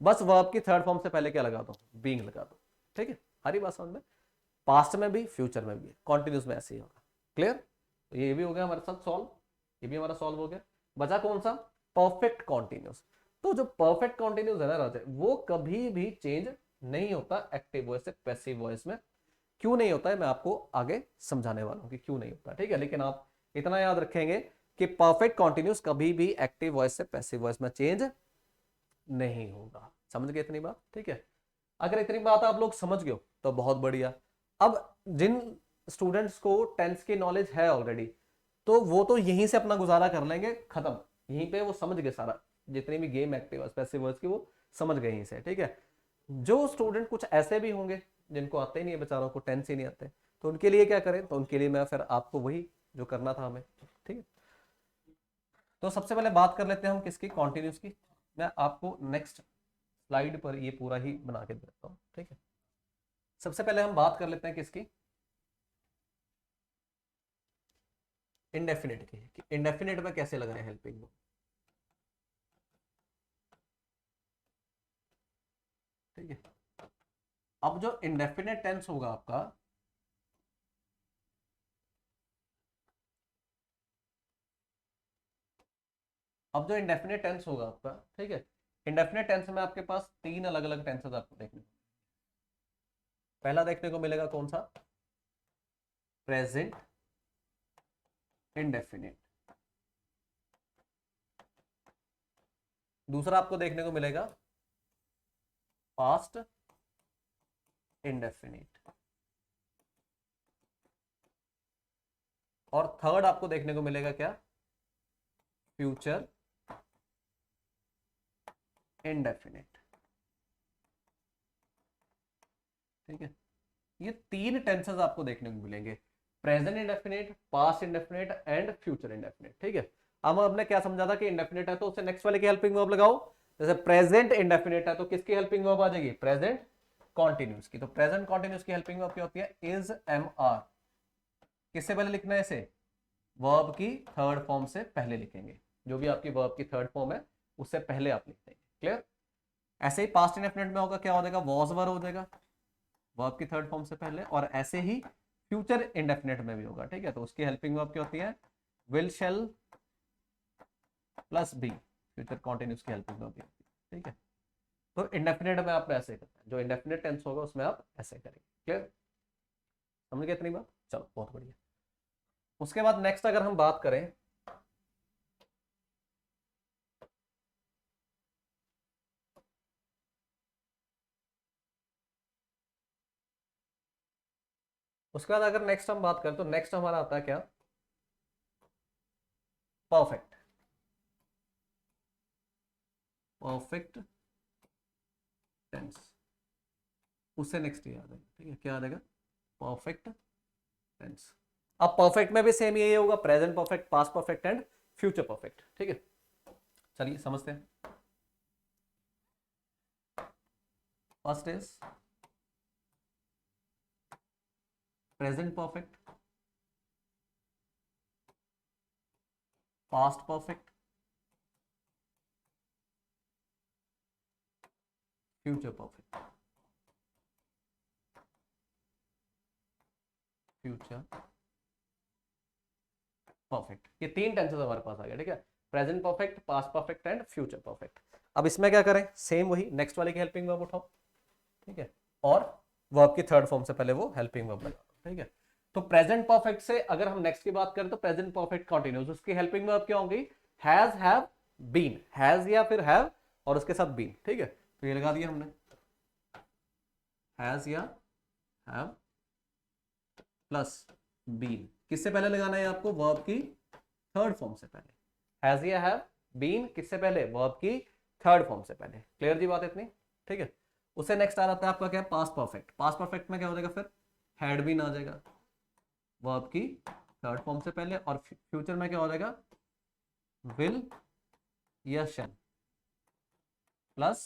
[SPEAKER 1] बस वर्ब की थर्ड फॉर्म से पहले क्या लगा दो? बीइंग लगा दो। ठीक है, हरी बात समझ में? पास्ट में भी फ्यूचर में भी कॉन्टिन्यूस में ऐसे ही होगा। क्लियर? तो ये भी हो गया हमारे साथ सॉल्व, ये भी हमारा सॉल्व हो गया। बचा कौन सा? Perfect continuous. तो जो परफेक्ट कॉन्टिन्यूस है ना राजे, वो कभी भी चेंज नहीं होता एक्टिव वॉइस से पैसिव वॉइस में। क्यों नहीं होता है मैं आपको आगे समझाने वाला हूं कि क्यों नहीं होता। ठीक है, लेकिन आप इतना याद रखेंगे कि परफेक्ट कॉन्टिन्यूस कभी भी एक्टिव वॉइस से पैसिव वॉइस में चेंज नहीं होगा। समझ गए इतनी बात? ठीक है, अगर इतनी बात आप लोग समझ गए हो तो बहुत बढ़िया। अब जिन स्टूडेंट्स को टेंस की नॉलेज है ऑलरेडी, तो वो तो यहीं से अपना गुजारा कर लेंगे, खत्म, यहीं पे वो समझ गए सारा, जितनी भी गेम एक्टिव पैसिव वॉइस की वो समझ गए यहीं से। ठीक है, जो स्टूडेंट कुछ ऐसे भी होंगे जिनको आते ही नहीं है, बेचारों को टेंस ही नहीं आते, तो उनके लिए क्या करें? तो उनके लिए मैं फिर आपको वही जो करना था हमें। ठीक है, तो सबसे पहले बात कर लेते हैं हम किसकी? कॉन्टिन्यूस की। मैं आपको नेक्स्ट स्लाइड पर ये पूरा ही बना के देता हूँ। ठीक है, सबसे पहले हम बात कर लेते हैं किसकी? इंडेफिनिट की कि इंडेफिनिट में कैसे लगाए हेल्पिंग वर्ब। ठीक है, अब जो इंडेफिनिट टेंस होगा आपका, अब जो इंडेफिनिट टेंस होगा आपका, ठीक है, इंडेफिनिट टेंस में आपके पास तीन अलग अलग टेंसेस आपको देखने को, पहला देखने को मिलेगा कौन सा, प्रेजेंट इंडेफिनिट। दूसरा आपको देखने को मिलेगा पास्ट इंडेफिनिट। और थर्ड आपको देखने को मिलेगा क्या, फ्यूचर इंडेफिनिट। ठीक है, ये तीन टेंसेस आपको देखने को मिलेंगे, present indefinite, past indefinite and future indefinite. ठीक है, अब हमने क्या समझा था कि इंडेफिनिट है तो उससे नेक्स्ट वाले की हेल्पिंग वर्ब लगाओ। जैसे प्रेजेंट इंडेफिनिट है तो किसकी हेल्पिंग वर्ब आ जाएगी, प्रेजेंट कॉन्टिन्यूस की। तो प्रेजेंट कॉन्टिन्यूस की हेल्पिंग वर्ब क्या होती है, इज एम आर। किससे पहले लिखना है इसे, वर्ब की थर्ड फॉर्म से पहले लिखेंगे, जो भी आपकी वर्ब की थर्ड फॉर्म है उससे पहले आप लिख देंगे। क्लियर। ऐसे ही पास्ट इंडेफिनिट में होगा, क्या हो जाएगा, वॉज वर हो जाएगा वर्ब की थर्ड फॉर्म से पहले। और ऐसे ही फ्यूचर इंडेफिनिट में भी होगा। ठीक है, तो उसकी हेल्पिंग वर्ब क्या होती है, will shall plus be, future continuous की हेल्पिंग वर्ब होती है। ठीक है, तो इंडेफिनिट में आप ऐसे करते हैं, जो इंडेफिनिट टेंस होगा उसमें आप ऐसे करेंगे। क्लियर, समझ गए इतनी बात, चलो बहुत बढ़िया। उसके बाद नेक्स्ट अगर हम बात करें, उसके बाद अगर नेक्स्ट हम बात करें तो नेक्स्ट हमारा आता है क्या, परफेक्ट। परफेक्ट टेंस, उससे नेक्स्ट ये आ जाएगा। ठीक है, क्या आ जाएगा, परफेक्ट टेंस। अब परफेक्ट में भी सेम यही होगा, present perfect, past perfect and future perfect. ठीक है, चलिए समझते हैं। First is present perfect, past perfect, future perfect. Future perfect, ये तीन टेंसेस हमारे पास आ गए। ठीक है, present perfect, past perfect and future perfect. अब इसमें क्या करें, सेम वही नेक्स्ट वाले की हेल्पिंग वर्ब उठाओ। ठीक है, और वर्ब की थर्ड फॉर्म से पहले वो हेल्पिंग वर्ब लगा दो। ठीक है, तो प्रेजेंट परफेक्ट से अगर हम नेक्स्ट की बात करें तो प्रेजेंट परफेक्ट कंटिन्यूस, उसकी हेल्पिंग वर्ब क्या होगी, हैज, हैव, बीन। हैज या फिर हैव और उसके साथ बीन। ठीक है, तो ये लगा दिया हमने, हैज या हैव प्लस बीन। किससे पहले लगाना है आपको, वर्ब की थर्ड फॉर्म से पहले। हैज या हैव बीन किससे पहले, वर्ब की थर्ड फॉर्म से पहले। क्लियर जी बात इतनी। ठीक है, उससे नेक्स्ट आ जाता है आपका क्या, पास्ट परफेक्ट। पास्ट परफेक्ट में क्या हो जाएगा फिर, हैड बीन आ जाएगा वर्ब की थर्ड फॉर्म से पहले। और फ्यूचर में क्या हो जाएगा, विल या शैल प्लस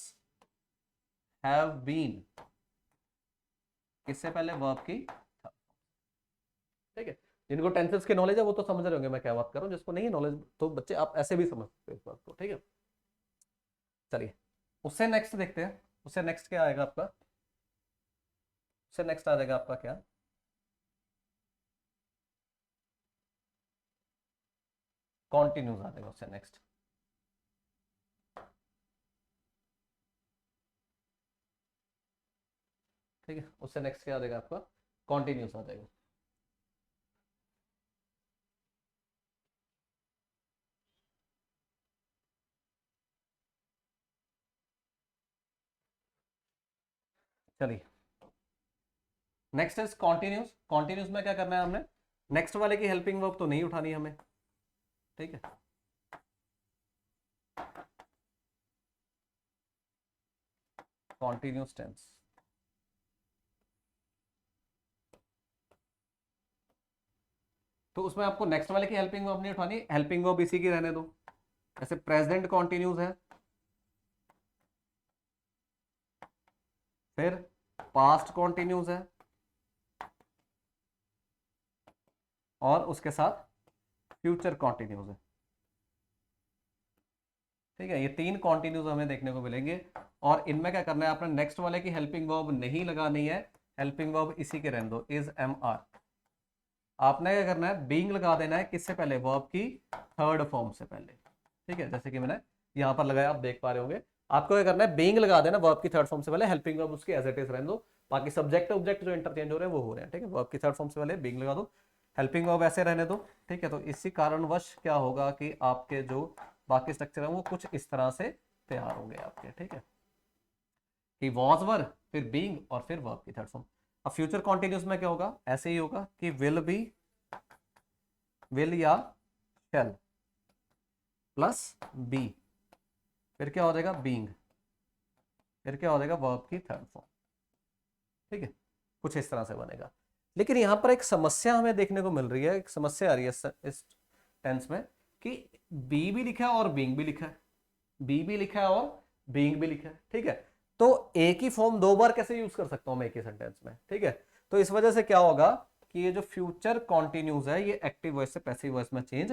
[SPEAKER 1] हैव बीन किससे पहले, वर्ब की third। ठीक है, जिनको टेंसेस की नॉलेज है वो तो समझ रहे होंगे मैं क्या बात कर रहा हूँ, जिसको नहीं है नॉलेज तो बच्चे आप ऐसे भी समझ सकते हो इस बात को। ठीक है, चलिए उससे नेक्स्ट देखते हैं। उससे नेक्स्ट क्या आएगा आपका, उससे नेक्स्ट आ जाएगा आपका क्या, कॉन्टिन्यूस आ जाएगा उससे नेक्स्ट। ठीक है, उससे नेक्स्ट क्या आ जाएगा आपका, कॉन्टिन्यूस आ जाएगा। चलिए नेक्स्ट इज कॉन्टिन्यूस। कॉन्टिन्यूस में क्या करना है हमने, नेक्स्ट वाले की हेल्पिंग वर्ब तो नहीं उठानी हमें। ठीक है, कॉन्टिन्यूस टेंस, तो उसमें आपको नेक्स्ट वाले की हेल्पिंग वर्ब नहीं उठानी, हेल्पिंग वर्ब इसी की रहने दो। जैसे प्रेजेंट कॉन्टिन्यूस है, फिर पास्ट कॉन्टिन्यूस है और उसके साथ फ्यूचर कॉन्टिन्यूज है, ठीक है। ये 3 कॉन्टिन्यूज हमें देखने को मिलेंगे और इनमें क्या करना है, आपने नेक्स्ट वाले की हेल्पिंग वर्ब नहीं लगानी है, हेल्पिंग वर्ब इसी के रहने दो, इज एम आर। आपने क्या करना है, बीइंग लगा देना है किससे पहले, वर्ब की थर्ड फॉर्म से पहले, ठीक है। जैसे कि मैंने यहां पर लगाया, आप देख पा रहे होंगे। आपको क्या करना है, बीइंग लगा देना वर्ब की थर्ड फॉर्म से पहले, हेल्पिंग वर्ब उसके एज इट इज रहने दो, बाकी सब्जेक्ट ऑब्जेक्ट जो इंटरचेंज हो रहे हैं वो हो रहे हैं, ठीक है। वर्ब की थर्ड फॉर्म से पहले बीइंग लगा दो, हेल्पिंग वर्ब ऐसे रहने दो, ठीक है। तो इसी कारणवश क्या होगा कि आपके जो बाकी स्ट्रक्चर है वो कुछ इस तरह से तैयार होंगे आपके, ठीक है। कि वॉज वर, फिर बीइंग और फिर वर्ब की थर्ड फॉर्म। अब फ्यूचर कॉन्टिन्यूस में क्या होगा, ऐसे ही होगा कि विल बी, विल या शैल प्लस बी, फिर क्या हो जाएगा बीइंग, फिर क्या हो जाएगा वर्ब की थर्ड फॉर्म, ठीक है। कुछ इस तरह से बनेगा। लेकिन यहां पर एक समस्या हमें देखने को मिल रही है, एक समस्या आ रही है इस टेंस में कि बी भी लिखा है और बीइंग भी लिखा है, बी भी लिखा है और बीइंग भी लिखा है, ठीक है। तो एक ही फॉर्म 2 बार कैसे यूज कर सकता हूं मैं एक ही सेंटेंस में, ठीक है। तो इस वजह से क्या होगा कि ये जो फ्यूचर कॉन्टिन्यूज है ये एक्टिव वॉइस से पैसिव वॉइस में चेंज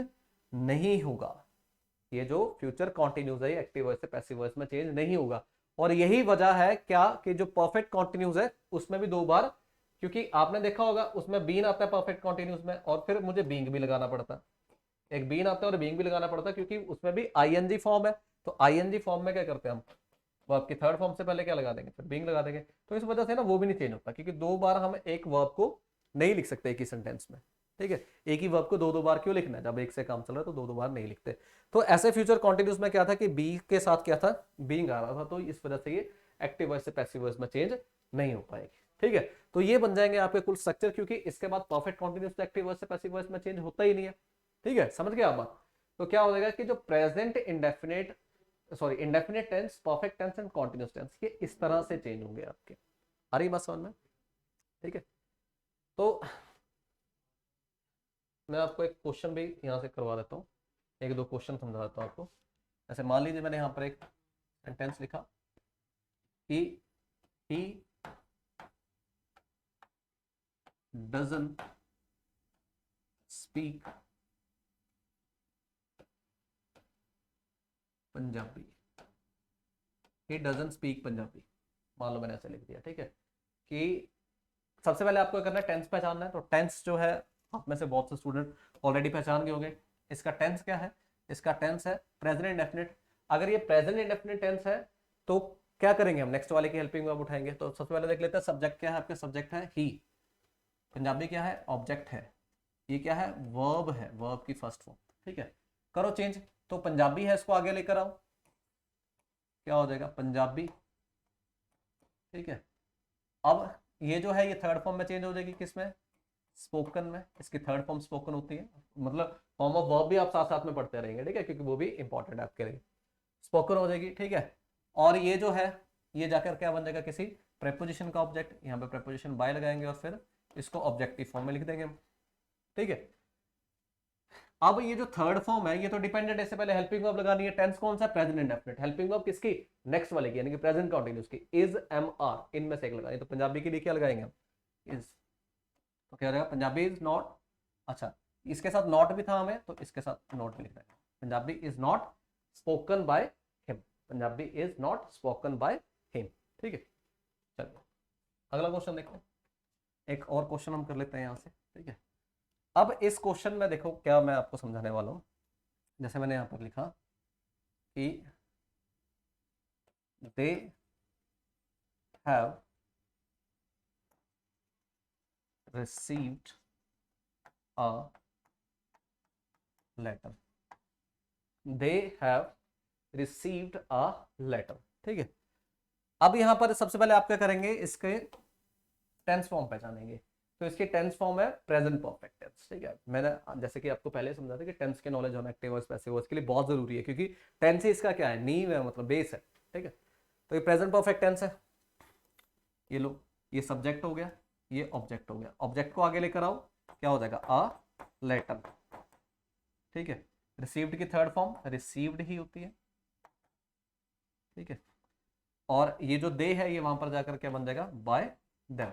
[SPEAKER 1] नहीं होगा। ये जो फ्यूचर कॉन्टिन्यूज है ये एक्टिव वॉइस से पैसिव वॉइस में चेंज नहीं होगा। और यही वजह है क्या कि जो परफेक्ट कॉन्टिन्यूज है उसमें भी 2 बार, क्योंकि आपने देखा होगा उसमें बीन आता है परफेक्ट कॉन्टिन्यूज में और फिर मुझे बीइंग भी लगाना पड़ता है, एक बीन आता है और बीइंग भी लगाना पड़ता है, क्योंकि उसमें भी आईएनजी फॉर्म है। तो आईएनजी फॉर्म में क्या करते हैं हम, वर्ब की थर्ड फॉर्म से पहले क्या लगा देंगे, फिर बीइंग लगा देंगे। तो इस वजह से ना वो भी नहीं चेंज होता, क्योंकि 2 बार हम एक वर्ब को नहीं लिख सकते एक ही सेंटेंस में, ठीक है। एक ही वर्ब को 2 बार क्यों लिखना है, जब एक से काम चल रहा है तो 2 बार नहीं लिखते। तो ऐसे फ्यूचर कॉन्टिन्यूस में क्या था कि बी के साथ क्या था, बीइंग आ रहा था, तो इस वजह से ये एक्टिव वॉइस से पैसिव वॉइस में चेंज नहीं हो पाएगी, ठीक है। तो ये बन जाएंगे आपके कुल स्ट्रक्चर, क्योंकि इसके बाद परफेक्ट कॉन्टिन्यूस एक्टिव वॉइस से पैसिव वॉइस में चेंज होता ही नहीं है, ठीक है। समझ गए आप बात। तो क्या हो जाएगा कि जो present indefinite, sorry indefinite tense, perfect tense and continuous tense, ये इस तरह से चेंज होंगे आपके। आ रही बात समझ में, ठीक है। तो मैं आपको एक क्वेश्चन भी यहाँ से करवा देता हूँ, 1-2 क्वेश्चन समझा देता हूँ आपको। ऐसे मान लीजिए मैंने यहाँ पर एक सेंटेंस लिखा कि he doesn't speak Punjabi, he doesn't speak Punjabi, मान लो मैंने ऐसे लिख दिया, ठीक है। कि सबसे पहले आपको करना है टेंस पहचानना है। तो टेंस जो है आप में से बहुत से स्टूडेंट ऑलरेडी पहचान गए होंगे। इसका टेंस क्या है, इसका टेंस है प्रेजेंट इंडेफिनिट। अगर ये प्रेजेंट इंडेफिनिट टेंस है तो क्या करेंगे हम, नेक्स्ट वाले की हेल्पिंग वर्ब उठाएंगे। तो सबसे पहले देख लेते हैं सब्जेक्ट क्या है, आपके सब्जेक्ट है ही, पंजाबी क्या है, ऑब्जेक्ट है, ये क्या है, वर्ब है, वर्ब की फर्स्ट फॉर्म, ठीक है। करो चेंज, तो पंजाबी है इसको आगे लेकर आओ, क्या हो जाएगा पंजाबी, ठीक है। अब ये जो है ये थर्ड फॉर्म में चेंज हो जाएगी, किसमें, स्पोकन में। इसकी थर्ड फॉर्म स्पोकन होती है, मतलब फॉर्म ऑफ वर्ब भी आप साथ साथ में पढ़ते रहेंगे, ठीक है, क्योंकि वो भी इंपॉर्टेंट है आपके लिए। स्पोकन हो जाएगी, ठीक है। और ये जो है ये जाकर क्या बन जाएगा, किसी प्रेपोजिशन का ऑब्जेक्ट, यहाँ पे प्रेपोजिशन बाय लगाएंगे और फिर इसको ऑब्जेक्टिव फॉर्म में लिख देंगे हम, ठीक है। अब ये जो थर्ड फॉर्म है ये तो डिपेंडेंट है, इससे पहले हेल्पिंग वर्ब लगानी है। टेंस कौन सा, प्रेजेंट इंडेफिनिट। हेल्पिंग वर्ब किसकी, नेक्स्ट वाले की, यानी कि प्रेजेंट कंटीन्यूअस की, इज एम आर, इनमें से एक लगानी। तो पंजाबी के लिए क्या लगाएंगे हम, इज, तो क्या हो जाएगा पंजाबी इज नॉट, अच्छा इसके साथ नॉट भी था हमें तो इसके साथ नॉट भी लिखना है, Punjabi is not spoken by him, Punjabi is not spoken by him, ठीक है। चलिए अगला क्वेश्चन देखो, एक और क्वेश्चन हम कर लेते हैं यहाँ से, ठीक है। अब इस क्वेश्चन में देखो क्या मैं आपको समझाने वाला हूँ। जैसे मैंने यहाँ पर लिखा कि they have received a letter, they have received a letter, ठीक है। अब यहां पर सबसे पहले आप क्या करेंगे, इसके टेंस फॉर्म पहचानेंगे। तो इसकी टेंस फॉर्म है प्रेजेंट परफेक्ट टेंस, ठीक है। मैंने जैसे कि आपको पहले समझा था कि टेंस के नॉलेज होना एक्टिव वॉइस पैसिव वॉइस के लिए बहुत जरूरी है, क्योंकि टेंस ही इसका क्या है, नींव है, मतलब बेस है, ठीक है। तो ये प्रेजेंट परफेक्ट टेंस है, ये लो, ये सब्जेक्ट हो गया, ये ऑब्जेक्ट हो गया। ऑब्जेक्ट को आगे लेकर आओ, क्या हो जाएगा, अ लेटर, ठीक है। रिसीव्ड की थर्ड फॉर्म रिसीव्ड ही होती है, ठीक है। और ये जो दे है ये वहां पर जाकर क्या बन जाएगा, बाय देम,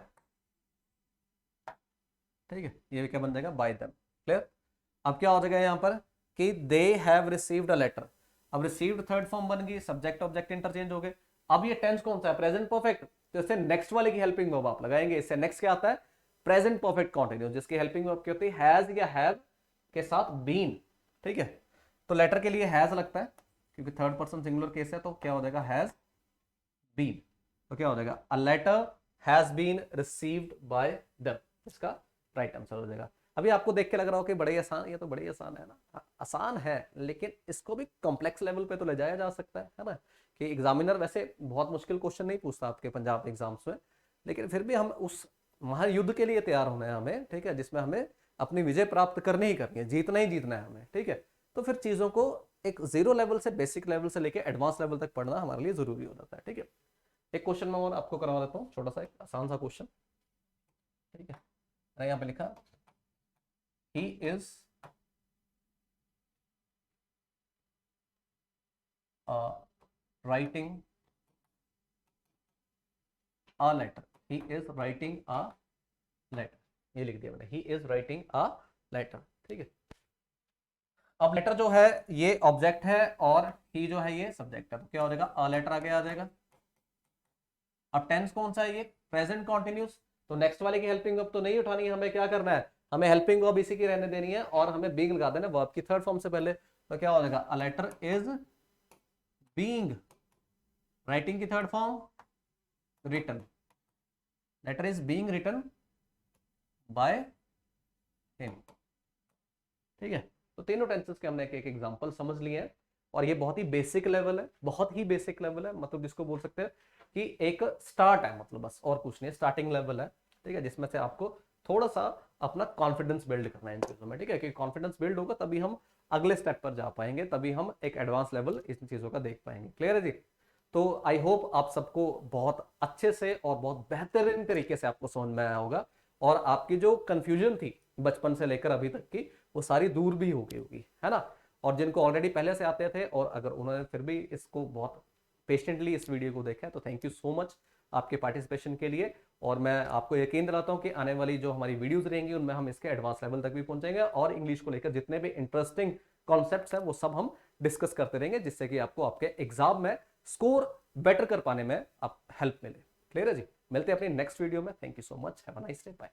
[SPEAKER 1] ठीक है। ये क्या बन जाएगा, बाय देम, क्लियर। अब क्या हो जाएगा यहाँ पर कि they have received a letter. अब रिसीव्ड थर्ड फॉर्म बन गई, सब्जेक्ट ऑब्जेक्ट इंटरचेंज हो गए। अब ये टेंस कौन सा है, प्रेजेंट परफेक्ट, तो इससे नेक्स्ट वाले की हेल्पिंग वर्ब आप लगाएंगे। इससे नेक्स्ट क्या आता है, प्रेजेंट परफेक्ट कंटिन्यूस, जिसकी हेल्पिंग वर्ब क्या होती है, हैज या हैव के साथ बीन। ठीक है, तो लेटर के लिए हैज लगता है क्योंकि थर्ड पर्सन सिंगुलर केस है, तो क्या हो जाएगा, हैज बीन। तो क्या हो जाएगा, a letter has been received by them, इसका राइट आंसर हो जाएगा। अभी आपको देख के लग रहा हो कि बड़े आसान, ये तो बड़े आसान है ना। हाँ, आसान है, लेकिन इसको भी कॉम्प्लेक्स लेवल पे तो ले जाया जा सकता है ना। कि एग्जामिनर वैसे बहुत मुश्किल क्वेश्चन नहीं पूछता आपके पंजाब एग्जाम्स में, लेकिन फिर भी हम उस महायुद्ध के लिए तैयार होना है हमें, ठीक है, जिसमें हमें अपनी विजय प्राप्त करनी ही करनी है, जीतना ही जीतना है हमें, ठीक है। तो फिर चीजों को एक जीरो लेवल से, बेसिक लेवल से लेके एडवांस लेवल तक पढ़ना हमारे लिए जरूरी हो जाता है, ठीक है। एक क्वेश्चन मैं और आपको करवा देता हूँ, छोटा सा एक आसान सा क्वेश्चन, ठीक है। मैंने यहाँ पे लिखा, he is writing a letter, he is writing a letter, ये लिख दिया मैंने, he is writing a letter, ठीक है। अब लेटर जो है ये ऑब्जेक्ट है और ही जो है ये सब्जेक्ट है, तो क्या हो जाएगा, अ लेटर आगे आ जाएगा। अब टेंस कौन सा है, ये प्रेजेंट कॉन्टिन्यूस, तो नेक्स्ट वाले की हेल्पिंग वर्ब तो नहीं उठानी है, हमें क्या करना है, हमें हेल्पिंग वर्ब इसी की रहने देनी है और हमें बीइंग लगा देना वर्ब की थर्ड फॉर्म से पहले। तो क्या हो जाएगा, a letter is being, writing की third form written, letter is being written by him, ठीक है। तो तीनों टेंसेस के हमने एक एक एग्जांपल समझ लिए हैं, और ये बहुत ही बेसिक लेवल है, बहुत ही बेसिक लेवल है, मतलब जिसको बोल सकते हैं कि एक स्टार्ट है, मतलब बस और कुछ नहीं, स्टार्टिंग लेवल है, ठीक है, जिसमें से आपको थोड़ा सा अपना कॉन्फिडेंस बिल्ड करना है इन चीजों में, ठीक है, क्योंकि कॉन्फिडेंस बिल्ड होगा तभी हम अगले स्टेप पर जा पाएंगे, तभी हम एक एडवांस लेवल इन चीजों का देख पाएंगे। क्लियर है जी। तो आई होप आप सबको बहुत अच्छे से और बहुत बेहतरीन तरीके से आपको समझ में आया होगा, और आपकी जो कंफ्यूजन थी बचपन से लेकर अभी तक की, वो सारी दूर भी हो गई होगी, है ना। और जिनको ऑलरेडी पहले से आते थे, और अगर उन्होंने फिर भी इसको बहुत पेशेंटली इस वीडियो को देखा है, तो थैंक यू सो मच आपके पार्टिसिपेशन के लिए। और मैं आपको यकीन दिलाता हूं कि आने वाली जो हमारी वीडियोस रहेंगी उनमें हम इसके एडवांस लेवल तक भी पहुंचेंगे, और इंग्लिश को लेकर जितने भी इंटरेस्टिंग कॉन्सेप्ट्स हैं वो सब हम डिस्कस करते रहेंगे, जिससे कि आपको आपके एग्जाम में स्कोर बेटर कर पाने में आप हेल्प मिले। क्लियर है जी। मिलते हैं अपनी नेक्स्ट वीडियो में। Thank you so much, have a nice day, bye.